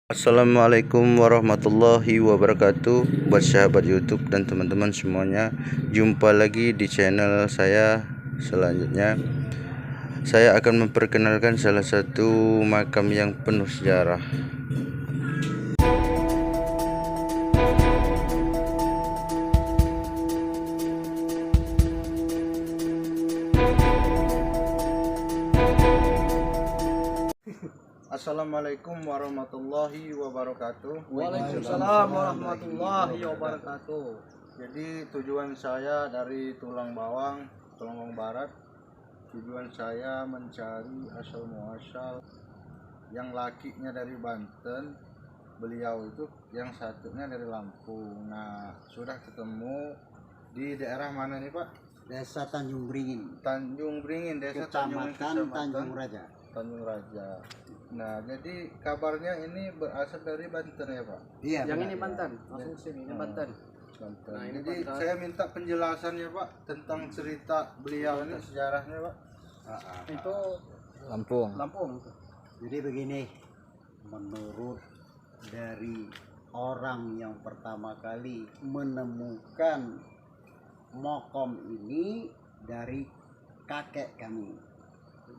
Assalamualaikum warahmatullahi wabarakatuh. Buat sahabat YouTube dan teman-teman semuanya, jumpa lagi di channel saya. Selanjutnya saya akan memperkenalkan salah satu makam yang penuh sejarah. Assalamualaikum warahmatullahi wabarakatuh. Waalaikumsalam warahmatullahi wabarakatuh. Jadi tujuan saya dari Tulang Bawang Barat, tujuan saya mencari asal muasal yang lakinya dari Banten, beliau itu yang satunya dari Lampung. Nah, sudah ketemu di daerah mana nih Pak? Desa Tanjung Beringin, Desa Kecamatan Tanjung Raja. Tanjung Raja. Nah, jadi kabarnya ini berasal dari Banten ya Pak? Iya. Yang benar, ini ya. Banten, langsung sini, ini Banten. Banten. Nah, ini Jadi Banten. saya minta penjelasannya Pak tentang cerita beliau ini, sejarahnya Pak. Itu Lampung. Lampung. Jadi begini, menurut dari orang yang pertama kali menemukan mokom ini dari kakek kami.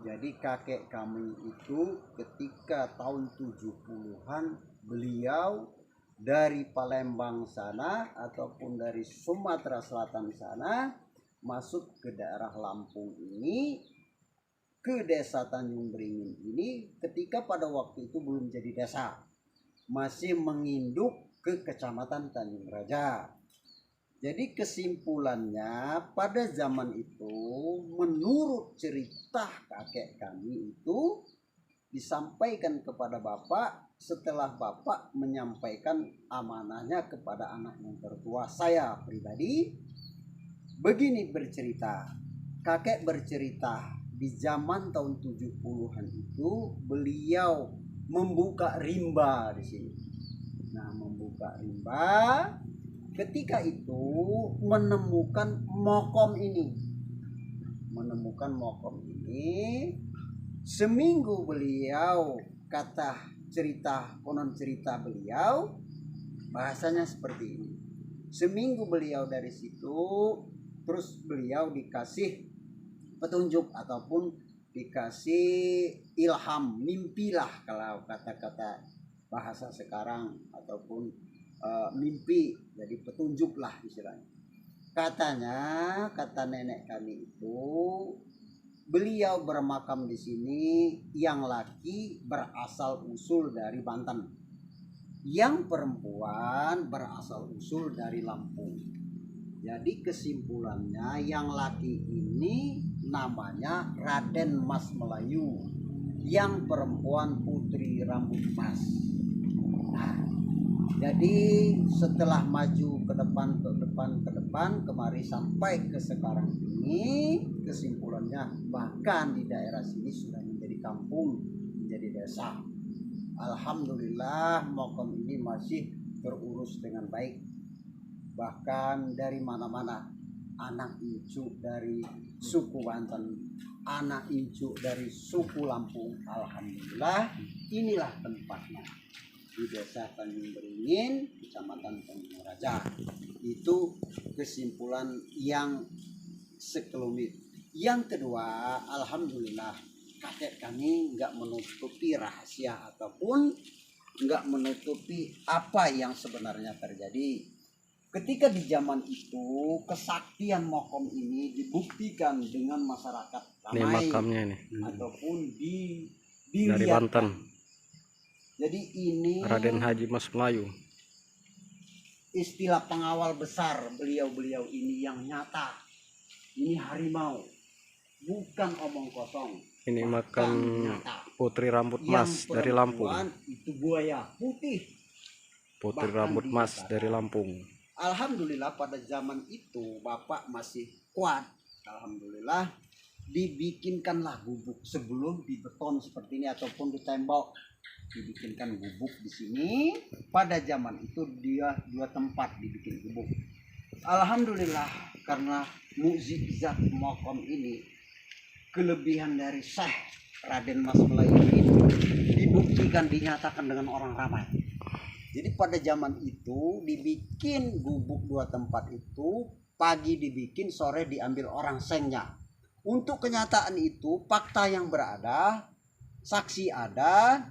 Jadi kakek kami itu ketika tahun 70-an beliau dari Palembang sana ataupun dari Sumatera Selatan sana masuk ke daerah Lampung ini, ke desa Tanjung Beringin ini ketika pada waktu itu belum jadi desa, masih menginduk ke Kecamatan Tanjung Raja. Jadi kesimpulannya pada zaman itu menurut cerita kakek kami itu disampaikan kepada bapak setelah bapak menyampaikan amanahnya kepada anak yang tertua saya pribadi. Begini bercerita, kakek bercerita di zaman tahun 70-an itu beliau membuka rimba di sini. Nah, membuka rimba ketika itu menemukan mokom ini. Seminggu beliau, kata cerita, konon cerita beliau, bahasanya seperti ini. Seminggu beliau dari situ, terus beliau dikasih petunjuk ataupun dikasih ilham, mimpilah kalau kata-kata bahasa sekarang, ataupun mimpi, jadi petunjuk lah istilahnya. Katanya, kata nenek kami itu, beliau bermakam di sini yang laki berasal usul dari Banten, yang perempuan berasal usul dari Lampung. Jadi kesimpulannya yang laki ini namanya Raden Mas Melayu, yang perempuan Putri Rambut Mas. Nah, jadi setelah maju ke depan kemari sampai ke sekarang ini, kesimpulannya bahkan di daerah sini sudah menjadi kampung, menjadi desa. Alhamdulillah mokom ini masih terurus dengan baik. Bahkan dari mana-mana anak incu dari suku Banten, anak incu dari suku Lampung, alhamdulillah inilah tempatnya di desa Tanjung Beringin, Kecamatan Tanjung Raja. Itu kesimpulan yang sekelumit. Yang kedua, alhamdulillah kakek kami nggak menutupi rahasia ataupun nggak menutupi apa yang sebenarnya terjadi. Ketika di zaman itu kesaktian mokom ini dibuktikan dengan masyarakat ramai. Ini makamnya ini. Ataupun Dari Banten. Jadi ini Raden Haji Mas Melayu. Istilah pengawal besar beliau-beliau ini yang nyata. Ini harimau, bukan omong kosong. Ini makam Putri Rambut Mas dari Lampung. Itu buaya putih. Putri Rambut Mas dari Lampung. Alhamdulillah pada zaman itu bapak masih kuat. Alhamdulillah dibikinkanlah gubuk sebelum dibeton seperti ini ataupun ditembok. Dibikinkan gubuk di sini. Pada zaman itu dia 2 tempat dibikin gubuk. Alhamdulillah karena mukjizat mokom ini, kelebihan dari Syekh Raden Mas Melayu ini dibuktikan, dinyatakan dengan orang ramai. Jadi pada zaman itu dibikin gubuk 2 tempat itu, pagi dibikin, sore diambil orang sengnya. Untuk kenyataan itu, fakta yang berada, saksi ada,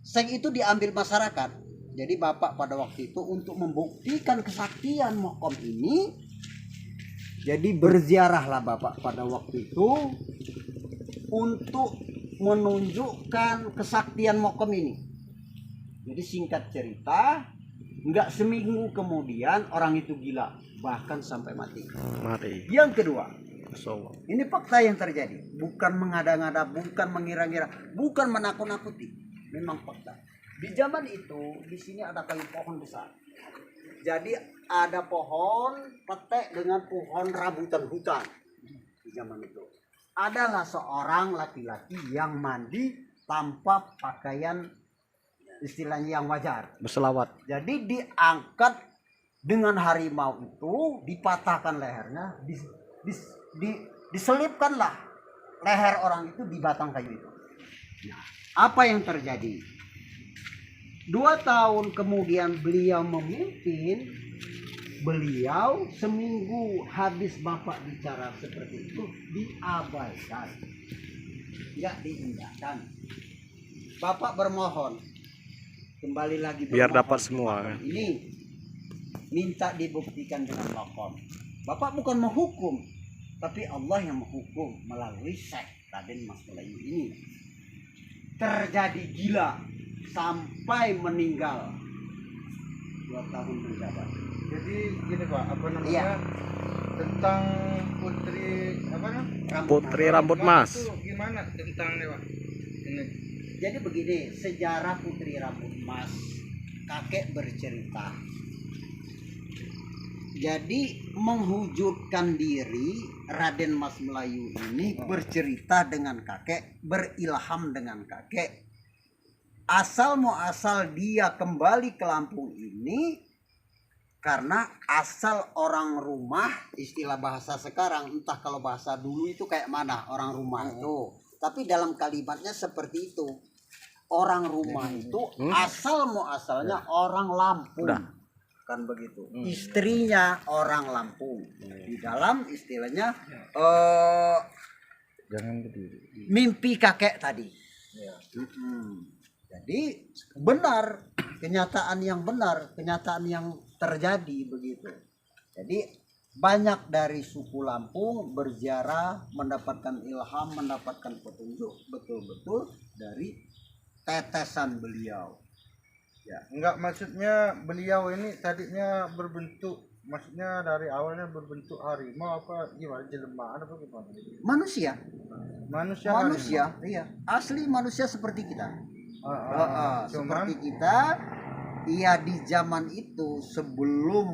seng itu diambil masyarakat. Jadi bapak pada waktu itu untuk membuktikan kesaktian Mokom ini, jadi berziarahlah bapak pada waktu itu untuk menunjukkan kesaktian Mokom ini. Jadi singkat cerita, nggak seminggu kemudian orang itu gila, bahkan sampai mati. Yang kedua, ini fakta yang terjadi, bukan mengada-ngada, bukan mengira-ngira, bukan menakut-nakuti, memang fakta. Di zaman itu di sini ada kayu pohon besar. Jadi ada pohon petek dengan pohon rambutan hutan di zaman itu. Adalah seorang laki-laki yang mandi tanpa pakaian istilahnya yang wajar, berselawat. Jadi diangkat dengan harimau itu, dipatahkan lehernya, diselipkanlah leher orang itu di batang kayu itu. Nah, apa yang terjadi? 2 tahun kemudian beliau memimpin, beliau seminggu habis bapak bicara seperti itu diabaikan, tidak diindahkan. Bapak bermohon kembali lagi biar dapat semua kan? Ini minta dibuktikan dengan lakon. Bapak bukan menghukum, tapi Allah yang menghukum melalui Syekh Raden Mas Melayu ini. Terjadi gila sampai meninggal 2 tahun menjabat. Jadi gini Pak, apa namanya? Iya. Tentang putri apa namanya? Putri Rambut Mas. Itu gimana tentangnya Pak? Ini. Jadi begini, sejarah Putri Rambut Mas, kakek bercerita. Jadi menghujudkan diri Raden Mas Melayu ini bercerita dengan kakek, berilham dengan kakek. Asal muasal dia kembali ke Lampung ini karena asal orang rumah, istilah bahasa sekarang, entah kalau bahasa dulu itu kayak mana orang rumah itu. Tapi dalam kalimatnya seperti itu. Orang rumah itu asal muasalnya orang Lampung. Kan begitu. Istrinya orang Lampung. Di dalam istilahnya Jangan berdiri. mimpi kakek tadi. Ya. Jadi benar, kenyataan yang benar, kenyataan yang terjadi begitu. Jadi banyak dari suku Lampung berziarah, mendapatkan ilham, mendapatkan petunjuk betul-betul dari tetesan beliau. Ya, enggak, maksudnya beliau ini tadinya berbentuk, maksudnya dari awalnya berbentuk harimau apa gimana, jelmaan apa gimana? Manusia, Manusia. iya, asli manusia seperti kita. Cuman Seperti kita, iya di zaman itu sebelum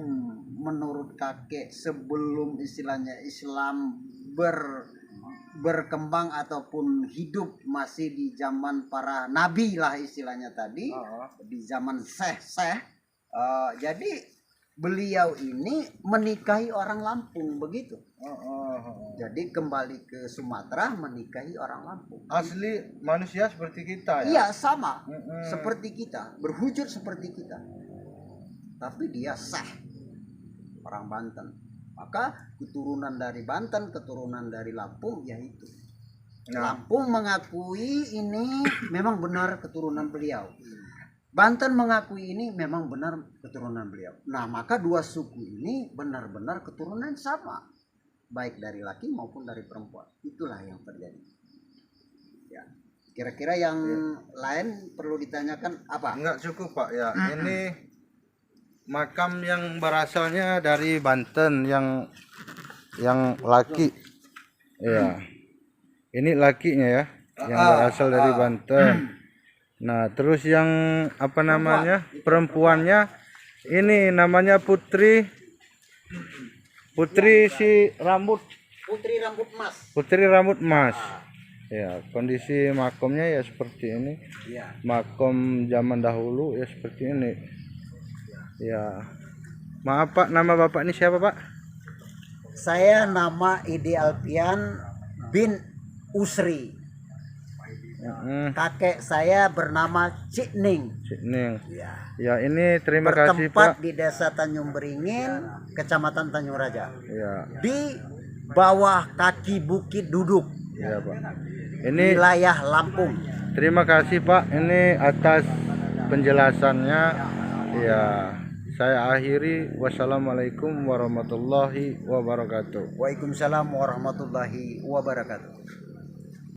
menurut kakek, sebelum istilahnya Islam berkembang ataupun hidup masih di zaman para nabi lah istilahnya tadi, di zaman Syekh. Jadi beliau ini menikahi orang Lampung begitu. Jadi kembali ke Sumatera menikahi orang Lampung. asli manusia seperti kita ya. Iya sama, seperti kita, berwujud seperti kita. Tapi dia Syekh, orang Banten. Maka keturunan dari Banten, keturunan dari Lampung, yaitu Lampung mengakui ini memang benar keturunan beliau. Banten mengakui ini memang benar keturunan beliau. Nah, maka 2 suku ini benar-benar keturunan sama, baik dari laki maupun dari perempuan. Itulah yang terjadi. Ya, kira-kira yang lain perlu ditanyakan apa? Enggak cukup Pak ya. Ini makam yang berasalnya dari Banten yang laki. Iya. Ini lakinya ya, yang berasal dari Banten. Nah, terus yang apa namanya? Perempuannya ini namanya Putri si rambut. Putri Rambut Mas. Putri Rambut Mas. Ya, kondisi makamnya ya seperti ini. Iya. Makam zaman dahulu ya seperti ini. Ya, maaf Pak, nama Bapak ini siapa Pak? Saya nama Ide Alpian bin Usri. Kakek Kakek saya bernama Cik Ning. Ning. Ya. Ya, ini terima kasih Bertempat Pak. di Desa Tanjung Beringin, Kecamatan Tanjung Raja. Ya, Di bawah kaki Bukit Duduk, ya Pak. Ini wilayah Lampung. terima kasih Pak. Ini atas penjelasannya. Ya, saya akhiri. Wassalamualaikum warahmatullahi wabarakatuh. Waalaikumsalam warahmatullahi wabarakatuh.